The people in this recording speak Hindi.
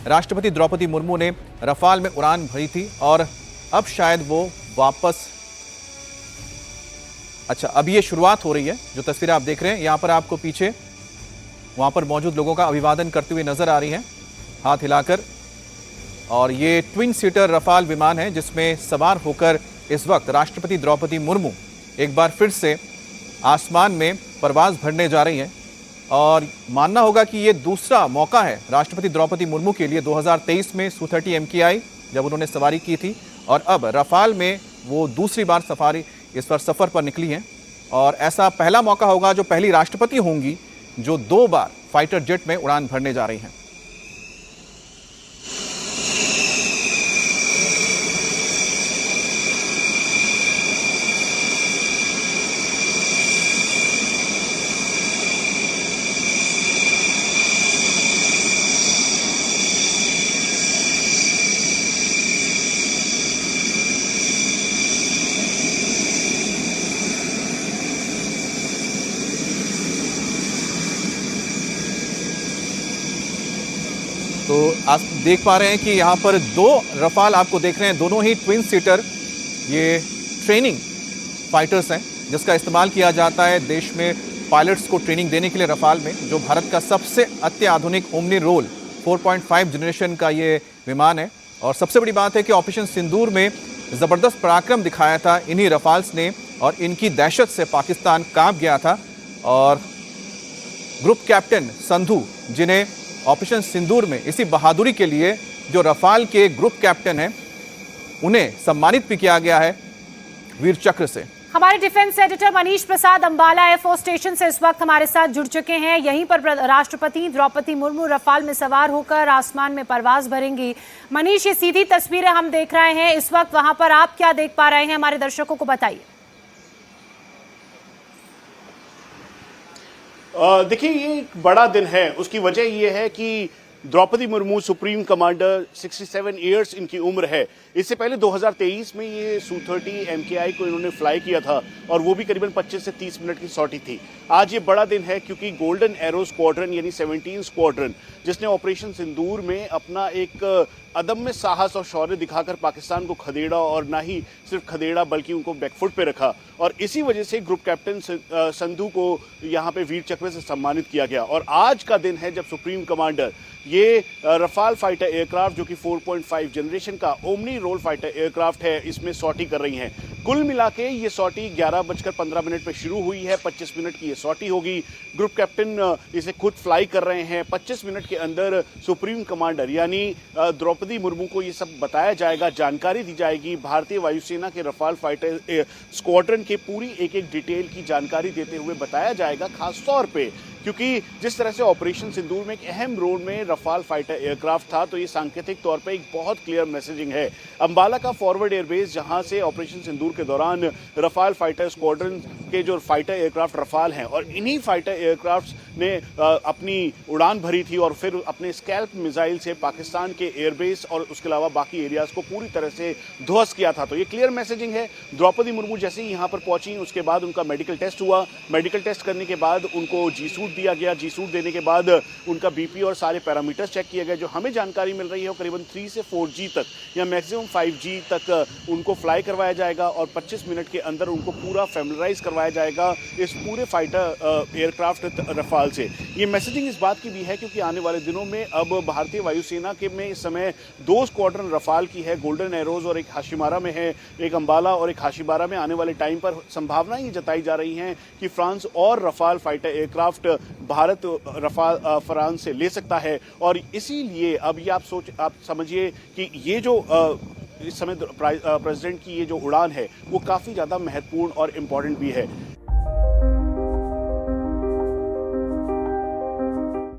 राष्ट्रपति द्रौपदी मुर्मू ने रफाल में उड़ान भरी थी और अब शायद वो वापस, अच्छा अब ये शुरुआत हो रही है। जो तस्वीरें आप देख रहे हैं यहाँ पर आपको पीछे वहां पर मौजूद लोगों का अभिवादन करते हुए नजर आ रही हैं हाथ हिलाकर। और ये ट्विन सीटर रफाल विमान है जिसमें सवार होकर इस वक्त राष्ट्रपति द्रौपदी मुर्मू एक बार फिर से आसमान में परवाज भरने जा रही हैं। और मानना होगा कि ये दूसरा मौका है राष्ट्रपति द्रौपदी मुर्मू के लिए। 2023 में Su-30 MKI जब उन्होंने सवारी की थी और अब रफाल में वो दूसरी बार सफर पर निकली हैं। और ऐसा पहला मौका होगा जो पहली राष्ट्रपति होंगी जो 2 बार फाइटर जेट में उड़ान भरने जा रही हैं। तो आप देख पा रहे हैं कि यहाँ पर 2 रफाल आपको देख रहे हैं, दोनों ही ट्विन सीटर ये ट्रेनिंग फाइटर्स हैं जिसका इस्तेमाल किया जाता है देश में पायलट्स को ट्रेनिंग देने के लिए रफाल में, जो भारत का सबसे अत्याधुनिक ओमनी रोल 4.5 जनरेशन का ये विमान है। और सबसे बड़ी बात है कि ऑपरेशन सिंदूर में ज़बरदस्त पराक्रम दिखाया था इन्हीं रफाल्स ने और इनकी दहशत से पाकिस्तान कांप गया था। और ग्रुप कैप्टन संधू, जिन्हें ऑपरेशन सिंदूर में इसी बहादुरी के लिए जो रफाल के ग्रुप कैप्टन हैं, उन्हें सम्मानित भी किया गया है वीर चक्र से। हमारे defence editor Manish Prasad Ambala air force station से इस वक्त हमारे साथ जुड़ चुके हैं। यहीं पर राष्ट्रपति द्रौपदी मुर्मू रफाल में सवार होकर आसमान में परवाज भरेंगी। मनीष, ये सीधी तस्वीरें हम देख रहे हैं इस वक्त, वहां पर आप क्या देख पा रहे हैं, हमारे दर्शकों को बताइए। देखिए, ये एक बड़ा दिन है। उसकी वजह ये है कि Droupadi Murmu supreme commander, 67 years इनकी उम्र है। इससे पहले 2023 में ये Su-30 MKI को इन्होंने फ्लाई किया था और वो भी करीबन 25 से 30 मिनट की सॉर्टी थी। आज ये बड़ा दिन है क्योंकि गोल्डन एरो स्क्वाड्रन यानी 17 स्क्वाड्रन, जिसने ऑपरेशन सिंदूर में अपना एक अदम्य साहस और शौर्य दिखाकर पाकिस्तान को खदेड़ा, और ना ही सिर्फ खदेड़ा बल्कि उनको बैकफुट पे रखा, और इसी वजह से ग्रुप कैप्टन संधू को यहाँ पे वीर चक्र से सम्मानित किया गया। और आज का दिन है जब सुप्रीम कमांडर ये रफाल फाइटर एयरक्राफ्ट, जो कि 4.5 जनरेशन का ओमनी रोल फाइटर एयरक्राफ्ट है, इसमें सॉर्टी कर रही हैं। कुल मिला के ये सॉर्टी 11:15 पे शुरू हुई है, 25 मिनट की ये सॉर्टी होगी। ग्रुप कैप्टन इसे खुद फ्लाई कर रहे हैं। 25 मिनट के अंदर सुप्रीम कमांडर यानी द्रौपदी मुर्मू को ये सब बताया जाएगा, जानकारी दी जाएगी। भारतीय वायुसेना के रफाल फाइटर स्क्वाड्रन के पूरी एक एक डिटेल की जानकारी देते हुए बताया जाएगा, खासतौर पे क्योंकि जिस तरह से ऑपरेशन सिंदूर में एक अहम रोल में रफाल फाइटर एयरक्राफ्ट था, तो ये सांकेतिक तौर पे एक बहुत क्लियर मैसेजिंग है। अंबाला का फॉरवर्ड एयरबेस, जहां से ऑपरेशन सिंदूर के दौरान रफाल फाइटर स्क्वाड्रन के जो फाइटर एयरक्राफ्ट रफाल हैं, और इन्हीं फाइटर एयरक्राफ्ट ने अपनी उड़ान भरी थी और फिर अपने स्कैल्प मिसाइल से पाकिस्तान के एयरबेस और उसके अलावा बाकी एरियाज को पूरी तरह से ध्वस्त किया था। तो ये क्लियर मैसेजिंग है। द्रौपदी मुर्मू जैसे ही यहाँ पर पहुंची, उसके बाद उनका मेडिकल टेस्ट हुआ। मेडिकल टेस्ट करने के बाद उनको जी सूट दिया गया। जी सूट देने के बाद उनका बीपी और सारे पैरामीटर्स चेक किए गए। जो हमें जानकारी मिल रही है वो करीबन 3 से 4G तक या मैक्सिमम 5G तक उनको फ्लाई करवाया जाएगा और 25 मिनट के अंदर उनको पूरा फैमिलराइज करवाया जाएगा इस पूरे फाइटर एयरक्राफ्ट रफाल से। ये मैसेजिंग इस बात की भी है क्योंकि आने वाले दिनों में अब भारतीय वायुसेना के में इस समय 2 स्क्वाड्रन रफाल की है, गोल्डन एरोज और एक हाशिमारा में है, एक अंबाला और एक हाशिमारा में। आने वाले टाइम पर संभावना ये जताई जा रही है कि फ्रांस और Rafale fighter aircraft Bharat Rafale France से ले सकता है। और इसीलिए अब ये आप समझिए कि ये जो इस समय प्रेसिडेंट की ये जो उड़ान है वो काफ़ी ज़्यादा महत्वपूर्ण और इम्पॉर्टेंट भी है।